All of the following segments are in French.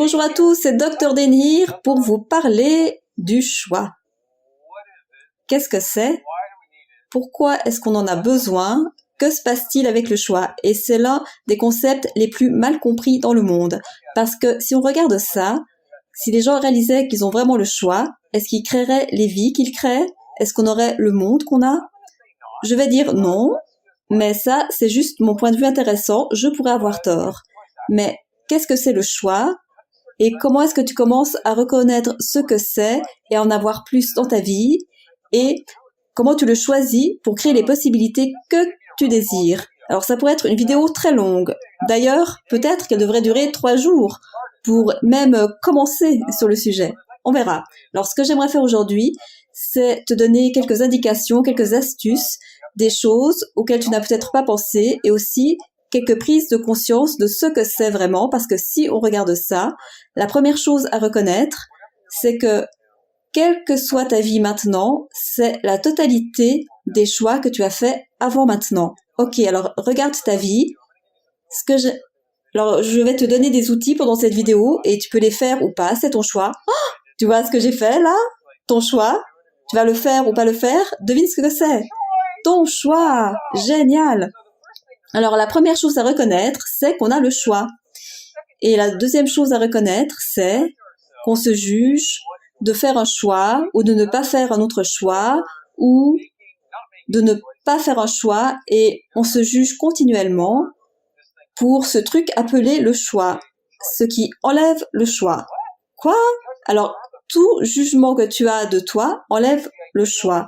bonjour à tous, c'est Dr Denhir pour vous parler du choix. Qu'est-ce que c'est? Pourquoi est-ce qu'on en a besoin? Que se passe-t-il avec le choix? Et c'est l'un des concepts les plus mal compris dans le monde. Parce que si on regarde ça, si les gens réalisaient qu'ils ont vraiment le choix, est-ce qu'ils créeraient les vies qu'ils créent? Est-ce qu'on aurait le monde qu'on a? Je vais dire non, mais ça, c'est juste mon point de vue intéressant, je pourrais avoir tort. Mais qu'est-ce que c'est le choix? Et comment est-ce que tu commences à reconnaître ce que c'est et à en avoir plus dans ta vie? Et comment tu le choisis pour créer les possibilités que tu désires? Alors ça pourrait être une vidéo très longue. D'ailleurs, peut-être qu'elle devrait durer 3 jours pour même commencer sur le sujet. On verra. Alors ce que j'aimerais faire aujourd'hui, c'est te donner quelques indications, quelques astuces, des choses auxquelles tu n'as peut-être pas pensé et aussi quelques prises de conscience de ce que c'est vraiment, parce que si on regarde ça, la première chose à reconnaître, c'est que quelle que soit ta vie maintenant, c'est la totalité des choix que tu as fait avant maintenant. Ok, alors regarde ta vie. Alors je vais te donner des outils pendant cette vidéo et tu peux les faire ou pas, c'est ton choix. Oh, tu vois ce que j'ai fait là? Ton choix. Tu vas le faire ou pas le faire? Devine ce que c'est. Ton choix. Génial. Alors la première chose à reconnaître, c'est qu'on a le choix. Et la deuxième chose à reconnaître, c'est qu'on se juge de faire un choix ou de ne pas faire un autre choix ou de ne pas faire un choix et on se juge continuellement pour ce truc appelé le choix, ce qui enlève le choix. Quoi? Alors tout jugement que tu as de toi enlève le choix.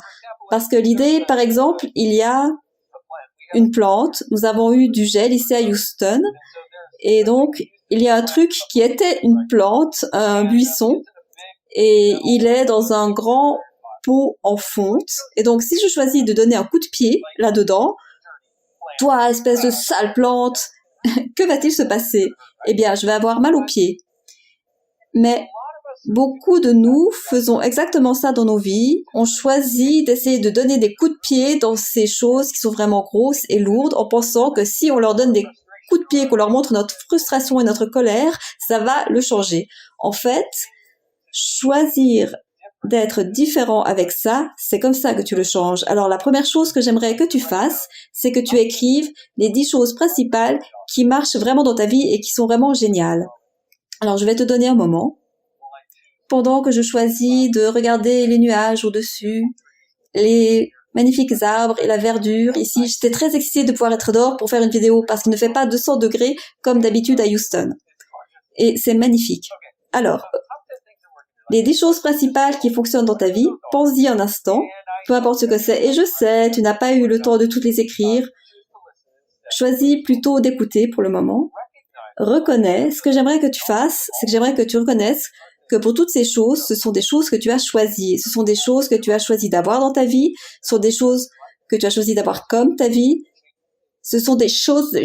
Parce que l'idée, par exemple, il y a une plante, nous avons eu du gel ici à Houston, et donc il y a un truc qui était une plante, un buisson, et il est dans un grand pot en fonte, et donc si je choisis de donner un coup de pied là-dedans, toi, espèce de sale plante, que va-t-il se passer? Eh bien, je vais avoir mal aux pieds. Mais beaucoup de nous faisons exactement ça dans nos vies. On choisit d'essayer de donner des coups de pied dans ces choses qui sont vraiment grosses et lourdes en pensant que si on leur donne des coups de pied, qu'on leur montre notre frustration et notre colère, ça va le changer. En fait, choisir d'être différent avec ça, c'est comme ça que tu le changes. Alors la première chose que j'aimerais que tu fasses, c'est que tu écrives les 10 choses principales qui marchent vraiment dans ta vie et qui sont vraiment géniales. Alors je vais te donner un moment. Pendant que je choisis de regarder les nuages au-dessus, les magnifiques arbres et la verdure. Ici, j'étais très excitée de pouvoir être dehors pour faire une vidéo parce qu'il ne fait pas 200 degrés comme d'habitude à Houston. Et c'est magnifique. Alors, les 10 choses principales qui fonctionnent dans ta vie, pense-y un instant, peu importe ce que c'est. Et je sais, tu n'as pas eu le temps de toutes les écrire. Choisis plutôt d'écouter pour le moment. Reconnais. Ce que j'aimerais que tu fasses, c'est que j'aimerais que tu reconnaisses que pour toutes ces choses, ce sont des choses que tu as choisies. Ce sont des choses que tu as choisi d'avoir dans ta vie. Ce sont des choses que tu as choisi d'avoir comme ta vie. Ce sont des choses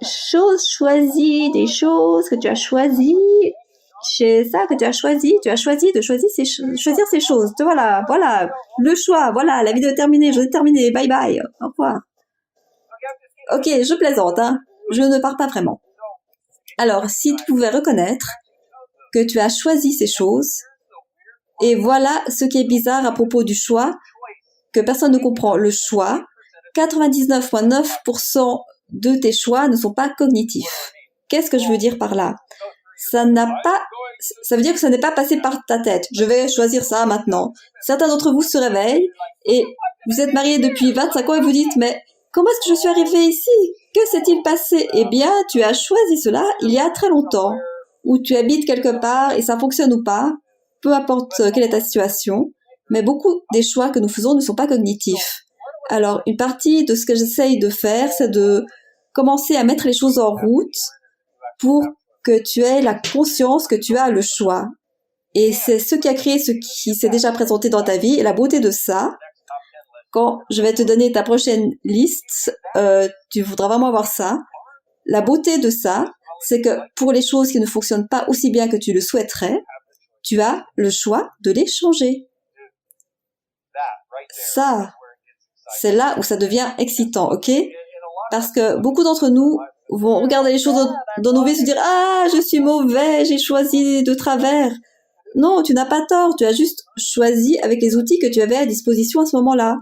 choses choisies, des choses que tu as choisies. C'est ça que tu as choisi. Tu as choisi de choisir ces choses. Voilà, le choix. Voilà, la vidéo est terminée. Je vais terminer. Bye bye. Au revoir. Ok, je plaisante, hein. Je ne pars pas vraiment. Alors, si tu pouvais reconnaître que tu as choisi ces choses, et voilà ce qui est bizarre à propos du choix, que personne ne comprend. Le choix, 99,9% de tes choix ne sont pas cognitifs. Qu'est-ce que je veux dire par là? Ça veut dire que ça n'est pas passé par ta tête. Je vais choisir ça maintenant. Certains d'entre vous se réveillent et vous êtes mariés depuis 25 ans et vous dites, mais comment est-ce que je suis arrivée ici? Que s'est-il passé? Eh bien, tu as choisi cela il y a très longtemps. Ou tu habites quelque part et ça fonctionne ou pas, peu importe quelle est ta situation, mais beaucoup des choix que nous faisons ne sont pas cognitifs. Alors, une partie de ce que j'essaye de faire, c'est de commencer à mettre les choses en route pour que tu aies la conscience que tu as le choix. Et c'est ce qui a créé ce qui s'est déjà présenté dans ta vie. Et la beauté de ça, quand je vais te donner ta prochaine liste, tu voudras vraiment avoir ça. La beauté de ça, c'est que pour les choses qui ne fonctionnent pas aussi bien que tu le souhaiterais, tu as le choix de les changer. Ça, c'est là où ça devient excitant, ok? Parce que beaucoup d'entre nous vont regarder les choses dans nos vies et se dire « Ah, je suis mauvais, j'ai choisi de travers ». Non, tu n'as pas tort, tu as juste choisi avec les outils que tu avais à disposition à ce moment-là.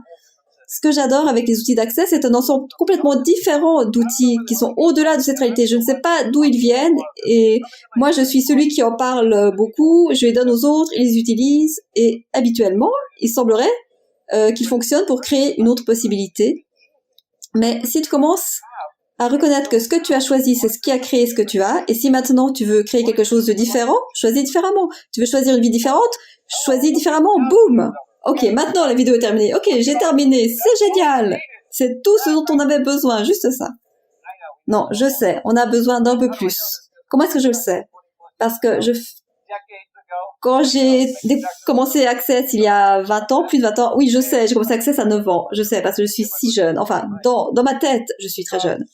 Ce que j'adore avec les outils d'accès, c'est un ensemble complètement différent d'outils qui sont au-delà de cette réalité. Je ne sais pas d'où ils viennent et moi, je suis celui qui en parle beaucoup, je les donne aux autres, ils les utilisent et habituellement, il semblerait qu'ils fonctionnent pour créer une autre possibilité. Mais si tu commences à reconnaître que ce que tu as choisi, c'est ce qui a créé ce que tu as, et si maintenant tu veux créer quelque chose de différent, choisis différemment. Tu veux choisir une vie différente, choisis différemment, boum. Ok, maintenant la vidéo est terminée. Ok, j'ai terminé, c'est génial. C'est tout ce dont on avait besoin, juste ça. Non, je sais, on a besoin d'un peu plus. Comment est-ce que je le sais? Parce que quand j'ai commencé Access il y a 20 ans, plus de 20 ans, oui, je sais, j'ai commencé Access à 9 ans, je sais, parce que je suis si jeune. Enfin, dans ma tête, je suis très jeune.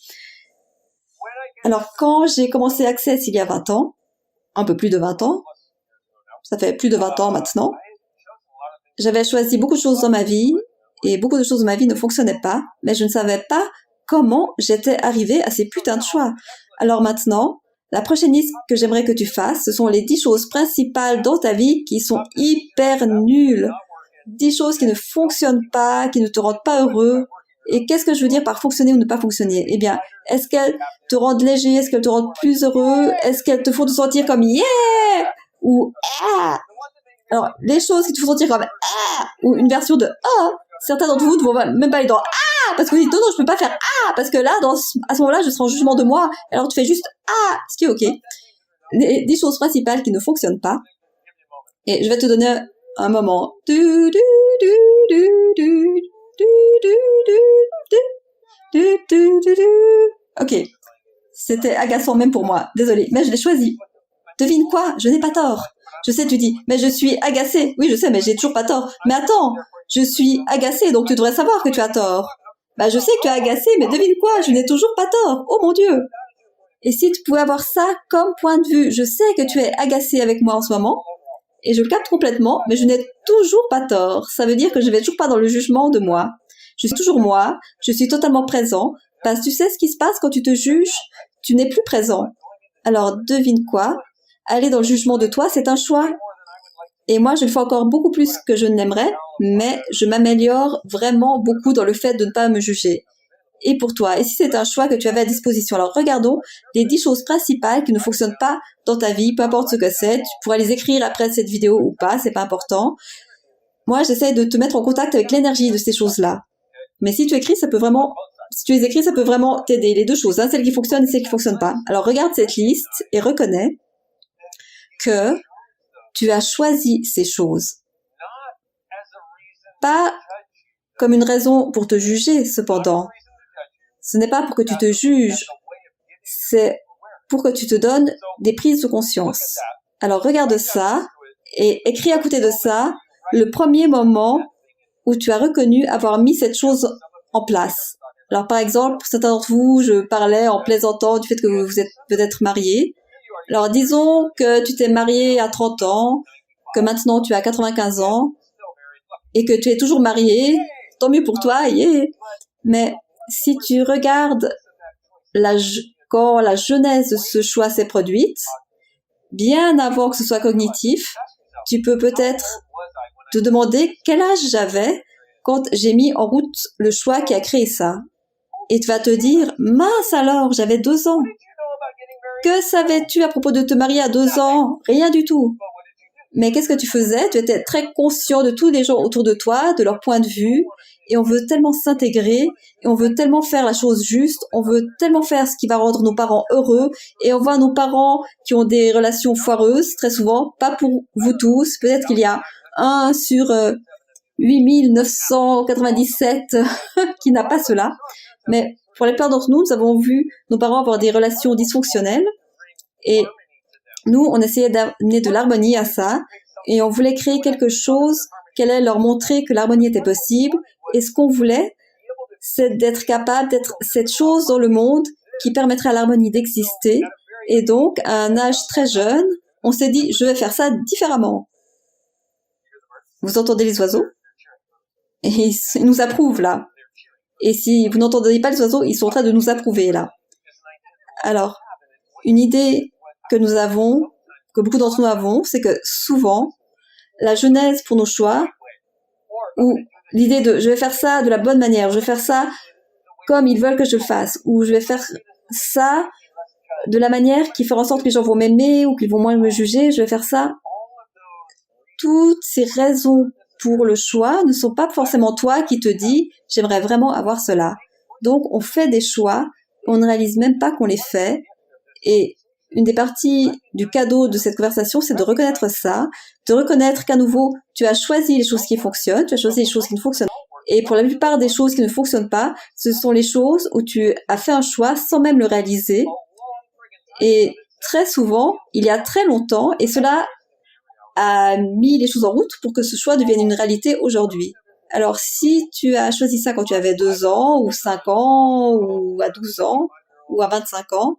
Alors, quand j'ai commencé Access il y a 20 ans, un peu plus de 20 ans, ça fait plus de 20 ans maintenant, j'avais choisi beaucoup de choses dans ma vie, et beaucoup de choses dans ma vie ne fonctionnaient pas, mais je ne savais pas comment j'étais arrivée à ces putains de choix. Alors maintenant, la prochaine liste que j'aimerais que tu fasses, ce sont les 10 choses principales dans ta vie qui sont hyper nulles. 10 choses qui ne fonctionnent pas, qui ne te rendent pas heureux. Et qu'est-ce que je veux dire par fonctionner ou ne pas fonctionner? Eh bien, est-ce qu'elles te rendent léger? Est-ce qu'elles te rendent plus heureux? Est-ce qu'elles te font te sentir comme yeah? Ou ah? Alors, les choses qui te font sentir comme ah! Ou une version de ah! Certains d'entre vous ne vont même pas aller dans ah! Parce que vous dites non, je peux pas faire ah! Parce que là, à ce moment-là, je serai en jugement de moi. Alors, tu fais juste ah! Ce qui est ok. Les 10 choses principales qui ne fonctionnent pas. Et je vais te donner un moment. Ok. C'était agaçant même pour moi. Désolée, mais je l'ai choisi. Devine quoi? Je n'ai pas tort. Je sais, tu dis, mais je suis agacée. Oui, je sais, mais j'ai toujours pas tort. Mais attends, je suis agacée, donc tu devrais savoir que tu as tort. Bah, je sais que tu es agacée, mais devine quoi? Je n'ai toujours pas tort. Oh mon Dieu! Et si tu pouvais avoir ça comme point de vue, je sais que tu es agacée avec moi en ce moment, et je le capte complètement, mais je n'ai toujours pas tort. Ça veut dire que je vais toujours pas dans le jugement de moi. Je suis toujours moi, je suis totalement présent, parce que tu sais ce qui se passe quand tu te juges, tu n'es plus présent. Alors, devine quoi? Aller dans le jugement de toi, c'est un choix. Et moi, je le fais encore beaucoup plus que je ne l'aimerais, mais je m'améliore vraiment beaucoup dans le fait de ne pas me juger. Et pour toi, et si c'est un choix que tu avais à disposition, alors regardons les 10 choses principales qui ne fonctionnent pas dans ta vie, peu importe ce que c'est, tu pourras les écrire après cette vidéo ou pas, c'est pas important. Moi, j'essaie de te mettre en contact avec l'énergie de ces choses-là. Mais si tu écris, ça peut vraiment, si tu les écris, ça peut vraiment t'aider, les deux choses, hein, celles qui fonctionnent et celles qui fonctionnent pas. Alors regarde cette liste et reconnais que tu as choisi ces choses. Pas comme une raison pour te juger, cependant. Ce n'est pas pour que tu te juges, c'est pour que tu te donnes des prises de conscience. Alors regarde ça et écris à côté de ça le premier moment où tu as reconnu avoir mis cette chose en place. Alors par exemple, pour certains d'entre vous, je parlais en plaisantant du fait que vous êtes peut-être mariés. Alors disons que tu t'es marié à 30 ans, que maintenant tu as 95 ans et que tu es toujours marié, tant mieux pour toi, yeah. Mais si tu regardes quand la genèse de ce choix s'est produite, bien avant que ce soit cognitif, tu peux peut-être te demander quel âge j'avais quand j'ai mis en route le choix qui a créé ça. Et tu vas te dire, mince alors, j'avais 2 ans. Que savais-tu à propos de te marier à 2 ans? Rien du tout. Mais qu'est-ce que tu faisais? Tu étais très conscient de tous les gens autour de toi, de leur point de vue, et on veut tellement s'intégrer, et on veut tellement faire la chose juste, on veut tellement faire ce qui va rendre nos parents heureux, et on voit nos parents qui ont des relations foireuses, très souvent, pas pour vous tous, peut-être qu'il y a 1 sur 8997 qui n'a pas cela, mais pour la plupart d'entre nous, nous avons vu nos parents avoir des relations dysfonctionnelles, et nous, on essayait d'amener de l'harmonie à ça, et on voulait créer quelque chose qui allait leur montrer que l'harmonie était possible, et ce qu'on voulait, c'est d'être capable d'être cette chose dans le monde qui permettrait à l'harmonie d'exister, et donc, à un âge très jeune, on s'est dit, je vais faire ça différemment. Vous entendez les oiseaux? Et ils nous approuvent, là. Et si vous n'entendez pas les oiseaux, ils sont en train de nous approuver, là. Alors, une idée que nous avons, que beaucoup d'entre nous avons, c'est que souvent, la genèse pour nos choix, ou l'idée de je vais faire ça de la bonne manière, je vais faire ça comme ils veulent que je le fasse, ou je vais faire ça de la manière qui fera en sorte que les gens vont m'aimer ou qu'ils vont moins me juger, je vais faire ça. Toutes ces raisons pour le choix ne sont pas forcément toi qui te dis « j'aimerais vraiment avoir cela ». Donc, on fait des choix, on ne réalise même pas qu'on les fait. Et une des parties du cadeau de cette conversation, c'est de reconnaître ça, de reconnaître qu'à nouveau, tu as choisi les choses qui fonctionnent, tu as choisi les choses qui ne fonctionnent pas. Et pour la plupart des choses qui ne fonctionnent pas, ce sont les choses où tu as fait un choix sans même le réaliser. Et très souvent, il y a très longtemps, et cela a mis les choses en route pour que ce choix devienne une réalité aujourd'hui. Alors, si tu as choisi ça quand tu avais 2 ans, ou 5 ans, ou à 12 ans, ou à 25 ans,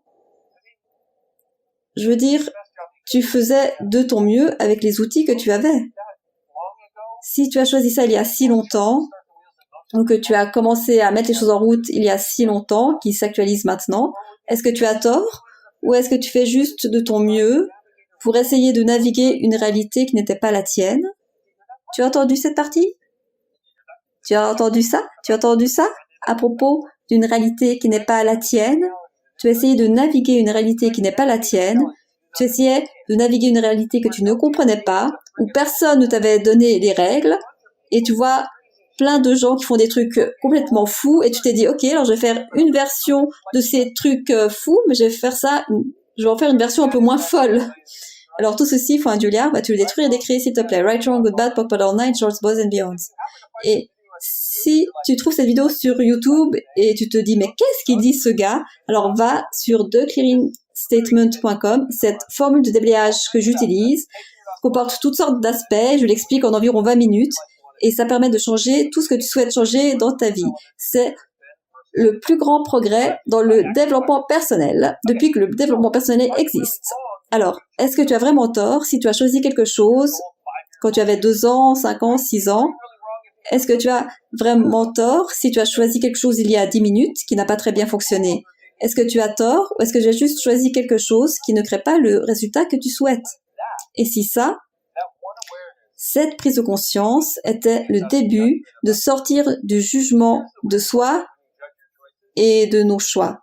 je veux dire, tu faisais de ton mieux avec les outils que tu avais. Si tu as choisi ça il y a si longtemps, ou que tu as commencé à mettre les choses en route il y a si longtemps, qui s'actualisent maintenant, est-ce que tu as tort? Ou est-ce que tu fais juste de ton mieux pour essayer de naviguer une réalité qui n'était pas la tienne? Tu as entendu cette partie? Tu as entendu ça? Tu as entendu ça? À propos d'une réalité qui n'est pas la tienne? Tu as essayé de naviguer une réalité qui n'est pas la tienne. Tu essayais de naviguer une réalité que tu ne comprenais pas, où personne ne t'avait donné les règles, et tu vois plein de gens qui font des trucs complètement fous, et tu t'es dit, ok, alors je vais faire une version de ces trucs fous, mais je vais faire ça, je vais en faire une version un peu moins folle. Alors tout ceci, Julia, vas-tu le détruire et décrire, s'il te plaît. Right, wrong, good, bad, pop, all night, shorts, boys and beyonds. Et si tu trouves cette vidéo sur YouTube et tu te dis, mais qu'est-ce qu'il dit ce gars? Alors va sur theclearingstatement.com, cette formule de déblayage que j'utilise comporte toutes sortes d'aspects, je l'explique en environ 20 minutes, et ça permet de changer tout ce que tu souhaites changer dans ta vie. C'est le plus grand progrès dans le développement personnel depuis que le développement personnel existe. Alors, est-ce que tu as vraiment tort si tu as choisi quelque chose quand tu avais 2 ans, 5 ans, 6 ans? Est-ce que tu as vraiment tort si tu as choisi quelque chose il y a 10 minutes qui n'a pas très bien fonctionné? Est-ce que tu as tort ou est-ce que j'ai juste choisi quelque chose qui ne crée pas le résultat que tu souhaites? Et si ça, cette prise de conscience était le début de sortir du jugement de soi et de nos choix.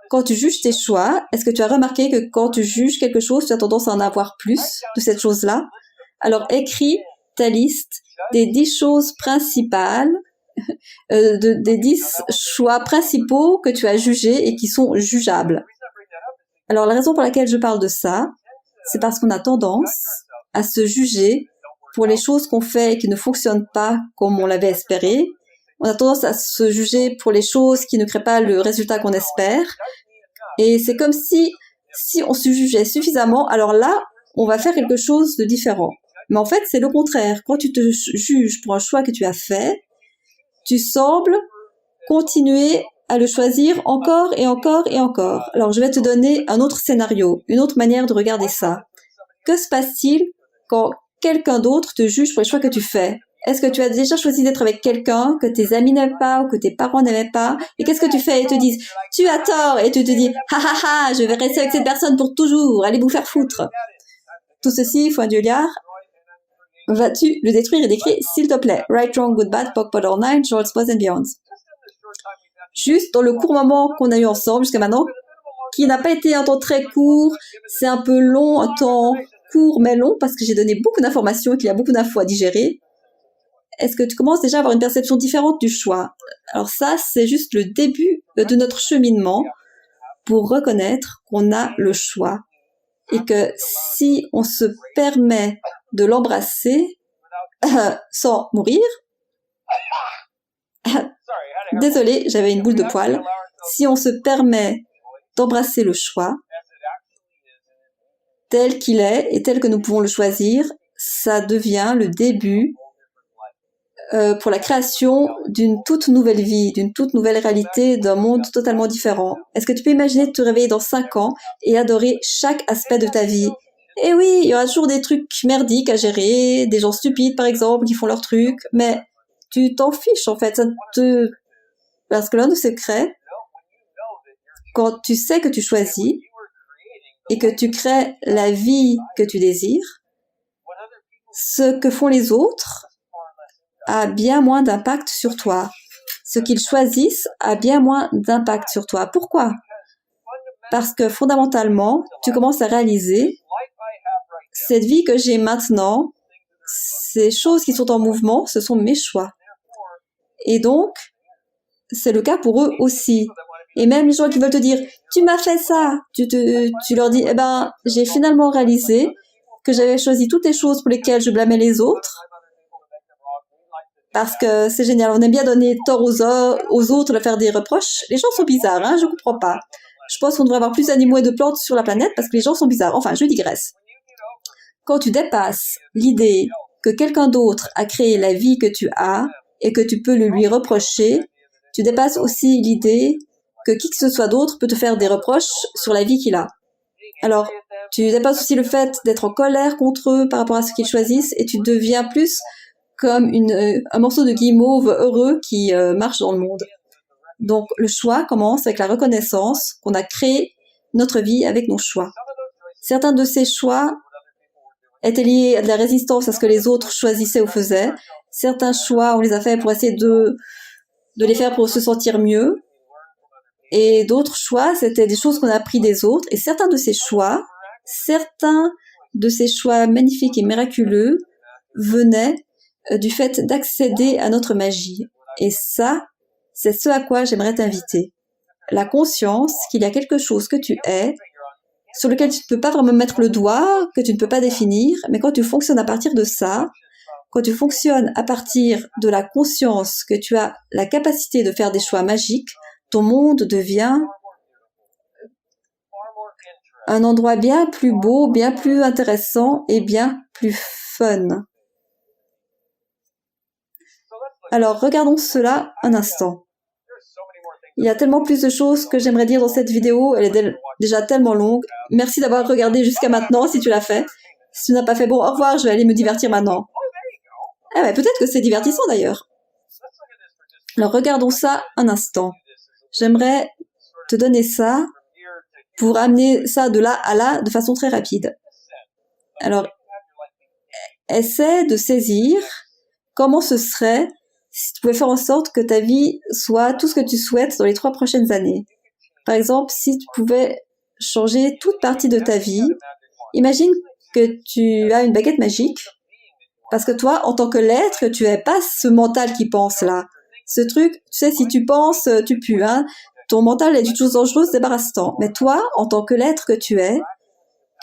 Quand tu juges tes choix, est-ce que tu as remarqué que quand tu juges quelque chose, tu as tendance à en avoir plus de cette chose-là? Alors écris ta liste des 10 choses principales, des 10 choix principaux que tu as jugés et qui sont jugeables. Alors la raison pour laquelle je parle de ça, c'est parce qu'on a tendance à se juger pour les choses qu'on fait et qui ne fonctionnent pas comme on l'avait espéré. On a tendance à se juger pour les choses qui ne créent pas le résultat qu'on espère. Et c'est comme si on se jugeait suffisamment, alors là, on va faire quelque chose de différent. Mais en fait, c'est le contraire. Quand tu te juges pour un choix que tu as fait, tu sembles continuer à le choisir encore et encore et encore. Alors, je vais te donner un autre scénario, une autre manière de regarder ça. Que se passe-t-il quand quelqu'un d'autre te juge pour les choix que tu fais? Est-ce que tu as déjà choisi d'être avec quelqu'un que tes amis n'aiment pas ou que tes parents n'aimaient pas? Et qu'est-ce que tu fais? Ils te disent « Tu as tort » et tu te dis « Ha ha ha, je vais rester avec cette personne pour toujours, allez vous faire foutre ». Tout ceci, Julia, vas-tu le détruire et décrire, s'il te plaît? Right, wrong, good, bad, POC, POD, all night, shorts, boys and beyonds. Juste dans le court moment qu'on a eu ensemble jusqu'à maintenant, qui n'a pas été un temps très court, c'est un peu long, un temps court mais long, parce que j'ai donné beaucoup d'informations et qu'il y a beaucoup d'infos à digérer. Est-ce que tu commences déjà à avoir une perception différente du choix? Alors ça, c'est juste le début de notre cheminement pour reconnaître qu'on a le choix et que si on se permet de l'embrasser sans mourir, désolé, j'avais une boule de poil, si on se permet d'embrasser le choix tel qu'il est et tel que nous pouvons le choisir, ça devient le début pour la création d'une toute nouvelle vie, d'une toute nouvelle réalité, d'un monde totalement différent. Est-ce que tu peux imaginer de te réveiller dans 5 ans et adorer chaque aspect de ta vie? Eh oui, il y aura toujours des trucs merdiques à gérer, des gens stupides par exemple qui font leurs trucs, mais tu t'en fiches en fait, parce que l'un des secrets, quand tu sais que tu choisis et que tu crées la vie que tu désires, ce que font les autres a bien moins d'impact sur toi. Ce qu'ils choisissent a bien moins d'impact sur toi. Pourquoi? Parce que fondamentalement, tu commences à réaliser cette vie que j'ai maintenant, ces choses qui sont en mouvement, ce sont mes choix. Et donc, c'est le cas pour eux aussi. Et même les gens qui veulent te dire, tu m'as fait ça, tu leur dis, eh ben, j'ai finalement réalisé que j'avais choisi toutes les choses pour lesquelles je blâmais les autres. Parce que c'est génial, on aime bien donner tort aux autres, leur faire des reproches. Les gens sont bizarres, hein, je comprends pas. Je pense qu'on devrait avoir plus d'animaux et de plantes sur la planète parce que les gens sont bizarres. Enfin, je digresse. Quand tu dépasses l'idée que quelqu'un d'autre a créé la vie que tu as et que tu peux le lui reprocher, tu dépasses aussi l'idée que qui que ce soit d'autre peut te faire des reproches sur la vie qu'il a. Alors, tu dépasses aussi le fait d'être en colère contre eux par rapport à ce qu'ils choisissent et tu deviens plus comme un morceau de guimauve heureux qui marche dans le monde. Donc, le choix commence avec la reconnaissance qu'on a créé notre vie avec nos choix. Certains de ces choix étaient liés à de la résistance à ce que les autres choisissaient ou faisaient. Certains choix, on les a fait pour essayer de les faire pour se sentir mieux. Et d'autres choix, c'était des choses qu'on a appris des autres. Et certains de ces choix magnifiques et miraculeux venaient du fait d'accéder à notre magie. Et ça, c'est ce à quoi j'aimerais t'inviter. La conscience qu'il y a quelque chose que tu es, sur lequel tu ne peux pas vraiment mettre le doigt, que tu ne peux pas définir, mais quand tu fonctionnes à partir de ça, quand tu fonctionnes à partir de la conscience que tu as la capacité de faire des choix magiques, ton monde devient un endroit bien plus beau, bien plus intéressant et bien plus fun. Alors, regardons cela un instant. Il y a tellement plus de choses que j'aimerais dire dans cette vidéo. Elle est déjà tellement longue. Merci d'avoir regardé jusqu'à maintenant si tu l'as fait. Si tu n'as pas fait, bon, au revoir, je vais aller me divertir maintenant. Ah ouais, peut-être que c'est divertissant d'ailleurs. Alors, regardons ça un instant. J'aimerais te donner ça pour amener ça de là à là de façon très rapide. Alors, essaie de saisir comment ce serait si tu pouvais faire en sorte que ta vie soit tout ce que tu souhaites dans les 3 prochaines années. Par exemple, si tu pouvais changer toute partie de ta vie, imagine que tu as une baguette magique, parce que toi, en tant que l'être, tu n'es pas ce mental qui pense là. Ce truc, tu sais, si tu penses, tu pues, hein. Ton mental est une chose dangereuse, débarrassant. Mais toi, en tant que l'être que tu es,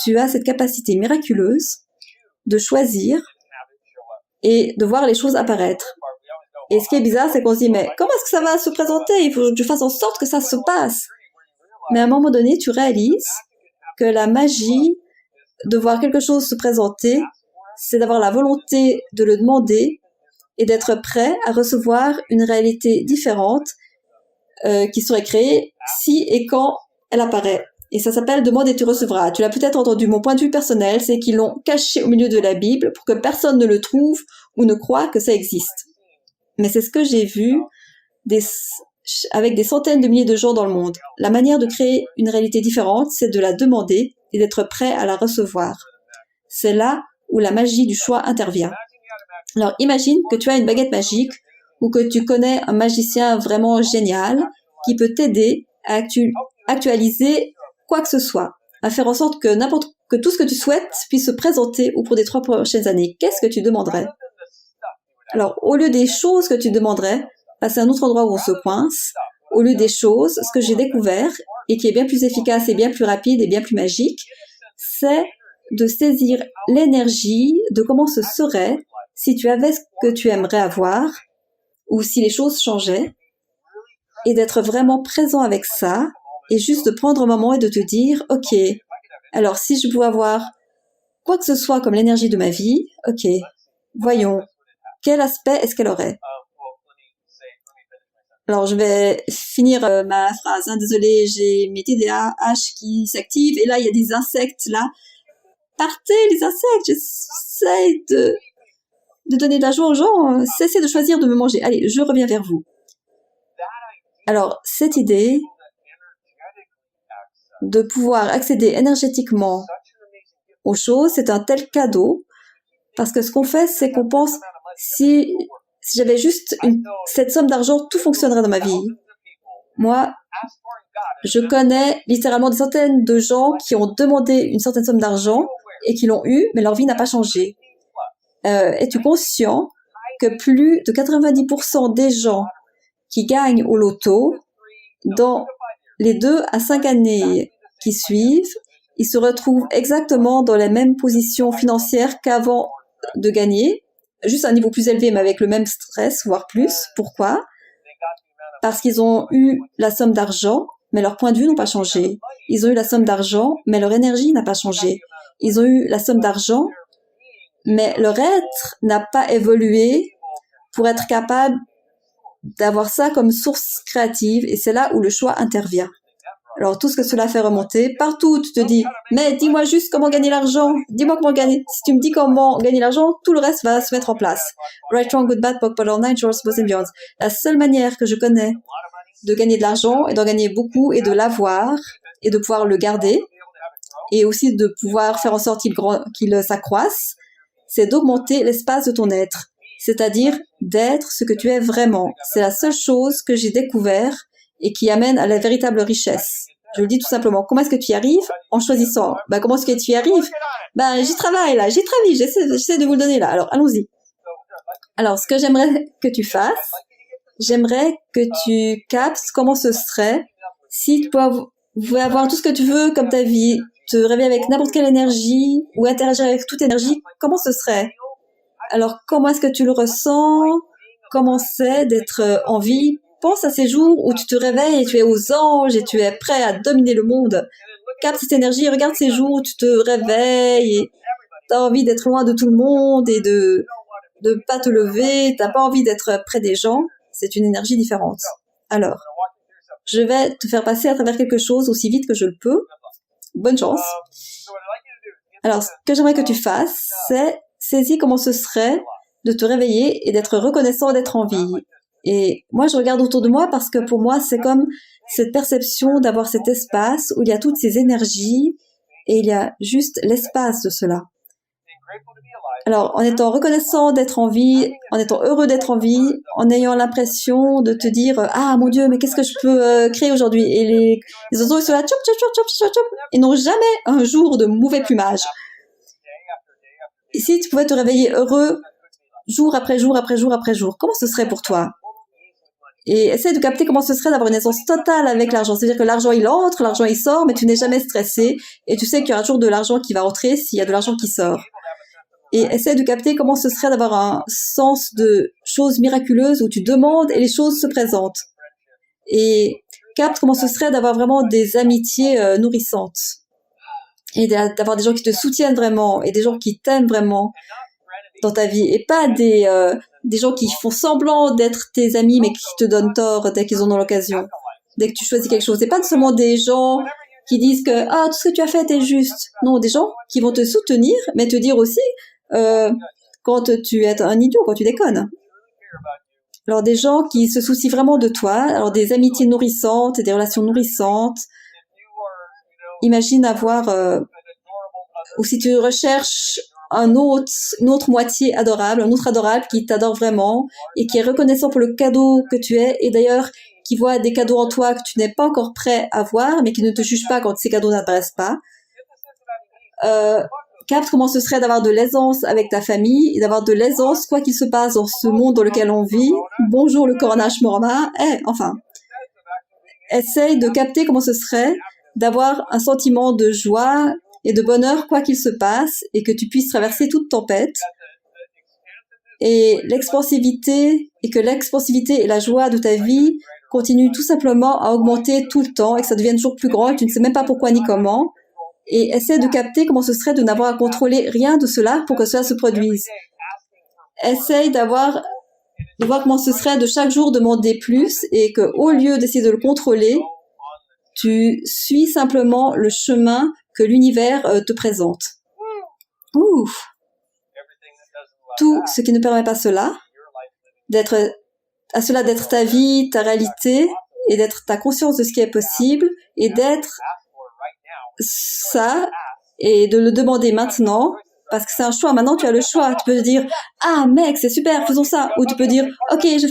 tu as cette capacité miraculeuse de choisir et de voir les choses apparaître. Et ce qui est bizarre, c'est qu'on se dit, mais comment est-ce que ça va se présenter? Il faut que je fasse en sorte que ça se passe. Mais à un moment donné, tu réalises que la magie de voir quelque chose se présenter, c'est d'avoir la volonté de le demander et d'être prêt à recevoir une réalité différente qui serait créée si et quand elle apparaît. Et ça s'appelle « Demande et tu recevras ». Tu l'as peut-être entendu, mon point de vue personnel, c'est qu'ils l'ont caché au milieu de la Bible pour que personne ne le trouve ou ne croie que ça existe. Mais c'est ce que j'ai vu avec des centaines de milliers de gens dans le monde. La manière de créer une réalité différente, c'est de la demander et d'être prêt à la recevoir. C'est là où la magie du choix intervient. Alors imagine que tu as une baguette magique ou que tu connais un magicien vraiment génial qui peut t'aider à actualiser quoi que ce soit, à faire en sorte que tout ce que tu souhaites puisse se présenter au cours des 3 prochaines années. Qu'est-ce que tu demanderais? Alors, au lieu des choses que tu demanderais, c'est un autre endroit où on se coince. Au lieu des choses, ce que j'ai découvert, et qui est bien plus efficace et bien plus rapide et bien plus magique, c'est de saisir l'énergie de comment ce serait si tu avais ce que tu aimerais avoir, ou si les choses changeaient, et d'être vraiment présent avec ça, et juste de prendre un moment et de te dire, ok, alors si je pouvais avoir quoi que ce soit comme l'énergie de ma vie, ok, voyons, quel aspect est-ce qu'elle aurait? Alors, je vais finir ma phrase. Hein. Désolée, j'ai mes TDAH qui s'activent. Et là, il y a des insectes, là. Partez, les insectes. J'essaie de donner de la joie aux gens. Cessez de choisir de me manger. Allez, je reviens vers vous. Alors, cette idée de pouvoir accéder énergétiquement aux choses, c'est un tel cadeau, parce que ce qu'on fait, c'est qu'on pense, si j'avais juste cette somme d'argent, tout fonctionnerait dans ma vie. Moi, je connais littéralement des centaines de gens qui ont demandé une certaine somme d'argent et qui l'ont eu, mais leur vie n'a pas changé. Es-tu conscient que plus de 90% des gens qui gagnent au loto, dans les 2 à 5 années qui suivent, ils se retrouvent exactement dans les mêmes positions financières qu'avant de gagner, juste à un niveau plus élevé, mais avec le même stress, voire plus. Pourquoi? Parce qu'ils ont eu la somme d'argent, mais leurs points de vue n'ont pas changé. Ils ont eu la somme d'argent, mais leur énergie n'a pas changé. Ils ont eu la somme d'argent, mais leur être n'a pas évolué pour être capable d'avoir ça comme source créative, et c'est là où le choix intervient. Alors, tout ce que cela fait remonter, partout, tu te dis, mais dis-moi juste comment gagner l'argent, dis-moi comment gagner. Si tu me dis comment gagner l'argent, tout le reste va se mettre en place. Right, wrong, good, bad, POC, Polar, Nine, Shorts, Boss and Beyond. La seule manière que je connais de gagner de l'argent et d'en gagner beaucoup et de l'avoir et de pouvoir le garder et aussi de pouvoir faire en sorte qu'il s'accroisse, c'est d'augmenter l'espace de ton être. C'est-à-dire d'être ce que tu es vraiment. C'est la seule chose que j'ai découvert et qui amène à la véritable richesse. Je le dis tout simplement. Comment est-ce que tu y arrives? En choisissant. Comment est-ce que tu y arrives? J'y travaille là, j'essaie de vous le donner là. Alors, allons-y. Alors, ce que j'aimerais que tu fasses, j'aimerais que tu captes comment ce serait si tu pouvais avoir tout ce que tu veux comme ta vie, te réveiller avec n'importe quelle énergie ou interagir avec toute énergie, comment ce serait? Alors, comment est-ce que tu le ressens? Comment c'est d'être en vie? Pense à ces jours où tu te réveilles et tu es aux anges et tu es prêt à dominer le monde. Capte cette énergie et regarde ces jours où tu te réveilles et tu as envie d'être loin de tout le monde et de pas te lever, tu n'as pas envie d'être près des gens. C'est une énergie différente. Alors, je vais te faire passer à travers quelque chose aussi vite que je le peux. Bonne chance. Alors, ce que j'aimerais que tu fasses, c'est saisir comment ce serait de te réveiller et d'être reconnaissant d'être en vie. Et moi, je regarde autour de moi parce que pour moi, c'est comme cette perception d'avoir cet espace où il y a toutes ces énergies et il y a juste l'espace de cela. Alors, en étant reconnaissant d'être en vie, en étant heureux d'être en vie, en ayant l'impression de te dire « Ah, mon Dieu, mais qu'est-ce que je peux créer aujourd'hui ?» Et les oiseaux, ils sont là « Tchop, tchop, tchop, tchop, tchop, tchop » ils n'ont jamais un jour de mauvais plumage. Et si tu pouvais te réveiller heureux jour après jour après jour après jour, comment ce serait pour toi? Et essaie de capter comment ce serait d'avoir une aisance totale avec l'argent. C'est-à-dire que l'argent, il entre, l'argent, il sort, mais tu n'es jamais stressé. Et tu sais qu'il y aura toujours de l'argent qui va rentrer s'il y a de l'argent qui sort. Et essaie de capter comment ce serait d'avoir un sens de choses miraculeuses où tu demandes et les choses se présentent. Et capte comment ce serait d'avoir vraiment des amitiés nourrissantes. Et d'avoir des gens qui te soutiennent vraiment et des gens qui t'aiment vraiment dans ta vie. Et pas des gens qui font semblant d'être tes amis mais qui te donnent tort dès qu'ils en ont l'occasion. Dès que tu choisis quelque chose. C'est pas seulement des gens qui disent que « Ah, tout ce que tu as fait est juste ». Non, des gens qui vont te soutenir mais te dire aussi quand tu es un idiot, quand tu déconnes. Alors des gens qui se soucient vraiment de toi, alors des amitiés nourrissantes, des relations nourrissantes. Imagine avoir, ou si tu recherches une autre moitié adorable, un autre adorable qui t'adore vraiment et qui est reconnaissant pour le cadeau que tu es et d'ailleurs qui voit des cadeaux en toi que tu n'es pas encore prêt à voir mais qui ne te juge pas quand ces cadeaux n'apparaissent pas. Capte comment ce serait d'avoir de l'aisance avec ta famille et d'avoir de l'aisance quoi qu'il se passe dans ce monde dans lequel on vit. Bonjour le Corona Shmorma. Enfin, essaye de capter comment ce serait d'avoir un sentiment de joie et de bonheur quoi qu'il se passe et que tu puisses traverser toute tempête. Et l'expansivité et la joie de ta vie continuent tout simplement à augmenter tout le temps et que ça devienne toujours plus grand et tu ne sais même pas pourquoi ni comment. Et essaie de capter comment ce serait de n'avoir à contrôler rien de cela pour que cela se produise. Essaye de voir comment ce serait de chaque jour demander plus et que au lieu d'essayer de le contrôler, tu suis simplement le chemin que l'univers te présente. Ouf. Tout ce qui ne permet pas cela, d'être ta vie, ta réalité, et d'être ta conscience de ce qui est possible, et d'être ça et de le demander maintenant, parce que c'est un choix. Maintenant, tu as le choix. Tu peux te dire, ah mec, c'est super, faisons ça. Ou tu peux dire, ok, je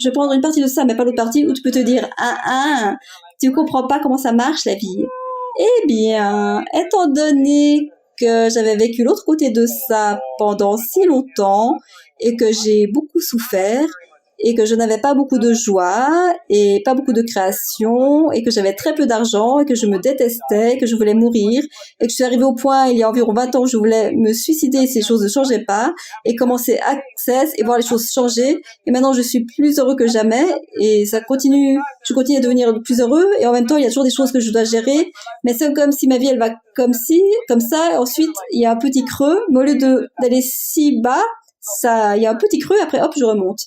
vais prendre une partie de ça, mais pas l'autre partie. Ou tu peux te dire, tu comprends pas comment ça marche la vie. Eh bien, étant donné que j'avais vécu l'autre côté de ça pendant si longtemps et que j'ai beaucoup souffert et que je n'avais pas beaucoup de joie et pas beaucoup de création et que j'avais très peu d'argent et que je me détestais, que je voulais mourir et que je suis arrivée au point il y a environ 20 ans où je voulais me suicider et ces choses ne changeaient pas et commencer Access et voir les choses changer et maintenant je suis plus heureux que jamais et ça continue, je continue à devenir plus heureux et en même temps il y a toujours des choses que je dois gérer mais c'est comme si ma vie elle va comme ça et ensuite il y a un petit creux mais au lieu d'aller si bas il y a un petit creux après hop je remonte.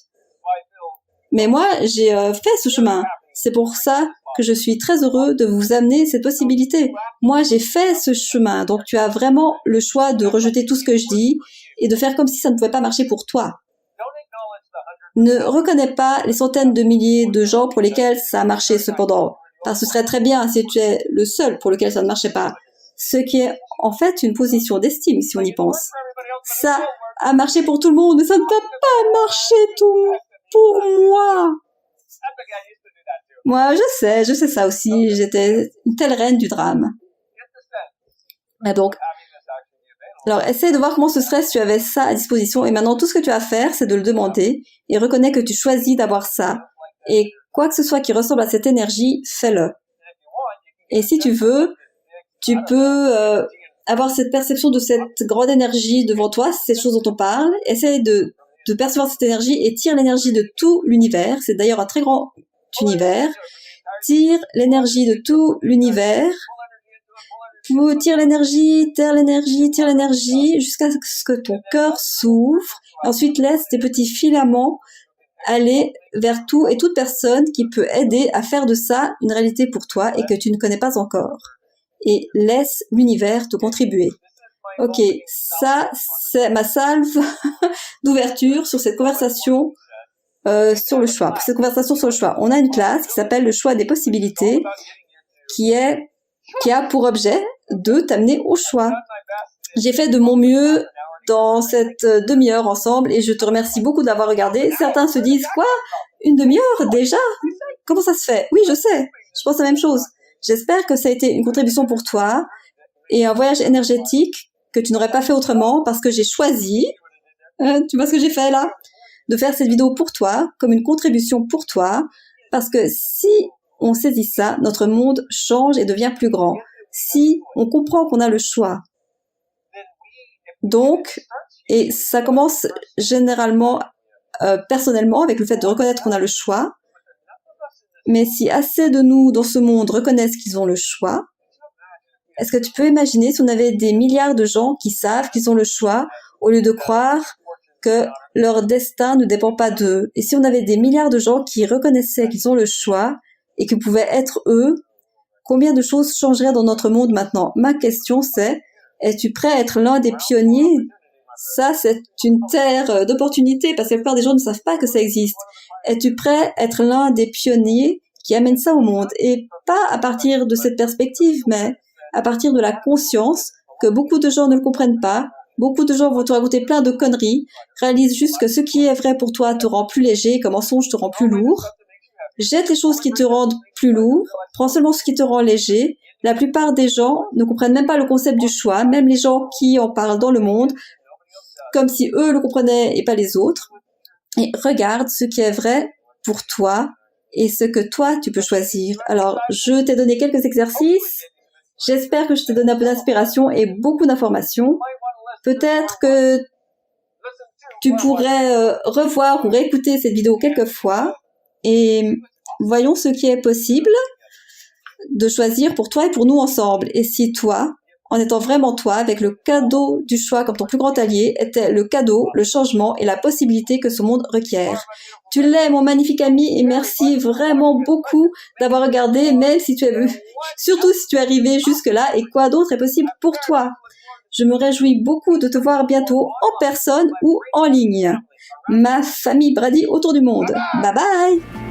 Mais moi, j'ai fait ce chemin. C'est pour ça que je suis très heureux de vous amener cette possibilité. Moi, j'ai fait ce chemin. Donc, tu as vraiment le choix de rejeter tout ce que je dis et de faire comme si ça ne pouvait pas marcher pour toi. Ne reconnais pas les centaines de milliers de gens pour lesquels ça a marché cependant. Parce que ce serait très bien si tu es le seul pour lequel ça ne marchait pas. Ce qui est en fait une position d'estime, si on y pense. Ça a marché pour tout le monde, mais ça ne va pas marcher pour moi. Moi, je sais ça aussi. J'étais une telle reine du drame. Et donc, alors, essaie de voir comment ce serait si tu avais ça à disposition. Et maintenant, tout ce que tu as à faire, c'est de le demander et reconnais que tu choisis d'avoir ça. Et quoi que ce soit qui ressemble à cette énergie, fais-le. Et si tu veux, tu peux avoir cette perception de cette grande énergie devant toi, cette chose dont on parle. Essaye de percevoir cette énergie et tire l'énergie de tout l'univers. C'est d'ailleurs un très grand univers. Tire l'énergie de tout l'univers. Tire l'énergie jusqu'à ce que ton cœur s'ouvre. Ensuite, laisse tes petits filaments aller vers tout et toute personne qui peut aider à faire de ça une réalité pour toi et que tu ne connais pas encore. Et laisse l'univers te contribuer. Ok, ça c'est ma salve d'ouverture sur cette conversation sur le choix. Pour cette conversation sur le choix, on a une classe qui s'appelle le choix des possibilités, qui a pour objet de t'amener au choix. J'ai fait de mon mieux dans cette demi-heure ensemble et je te remercie beaucoup de l'avoir regardé. Certains se disent quoi, une demi-heure déjà? Comment ça se fait? Oui, je sais. Je pense la même chose. J'espère que ça a été une contribution pour toi et un voyage énergétique que tu n'aurais pas fait autrement parce que j'ai choisi, tu vois ce que j'ai fait là, de faire cette vidéo pour toi, comme une contribution pour toi, parce que si on saisit ça, notre monde change et devient plus grand. Si on comprend qu'on a le choix. Donc, et ça commence généralement, personnellement, avec le fait de reconnaître qu'on a le choix, mais si assez de nous dans ce monde reconnaissent qu'ils ont le choix, est-ce que tu peux imaginer si on avait des milliards de gens qui savent qu'ils ont le choix au lieu de croire que leur destin ne dépend pas d'eux? Et si on avait des milliards de gens qui reconnaissaient qu'ils ont le choix et qu'ils pouvaient être eux, combien de choses changeraient dans notre monde maintenant? Ma question c'est, es-tu prêt à être l'un des pionniers? Ça, c'est une terre d'opportunités parce que la plupart des gens ne savent pas que ça existe. Es-tu prêt à être l'un des pionniers qui amènent ça au monde? Et pas à partir de cette perspective, mais à partir de la conscience que beaucoup de gens ne le comprennent pas, beaucoup de gens vont te raconter plein de conneries, réalise juste que ce qui est vrai pour toi te rend plus léger, comme mensonge te rend plus lourd. Jette les choses qui te rendent plus lourd, prends seulement ce qui te rend léger. La plupart des gens ne comprennent même pas le concept du choix, même les gens qui en parlent dans le monde, comme si eux le comprenaient et pas les autres. Et regarde ce qui est vrai pour toi et ce que toi tu peux choisir. Alors, je t'ai donné quelques exercices. J'espère que je t'ai donné un peu d'inspiration et beaucoup d'informations. Peut-être que tu pourrais revoir ou réécouter cette vidéo quelques fois et voyons ce qui est possible de choisir pour toi et pour nous ensemble. Et si toi, en étant vraiment toi, avec le cadeau du choix comme ton plus grand allié, était le cadeau, le changement et la possibilité que ce monde requiert. Tu l'es, mon magnifique ami, et merci vraiment beaucoup d'avoir regardé, même si tu as vu, surtout si tu es arrivé jusque-là, et quoi d'autre est possible pour toi. Je me réjouis beaucoup de te voir bientôt en personne ou en ligne. Ma famille Brady autour du monde. Bye bye!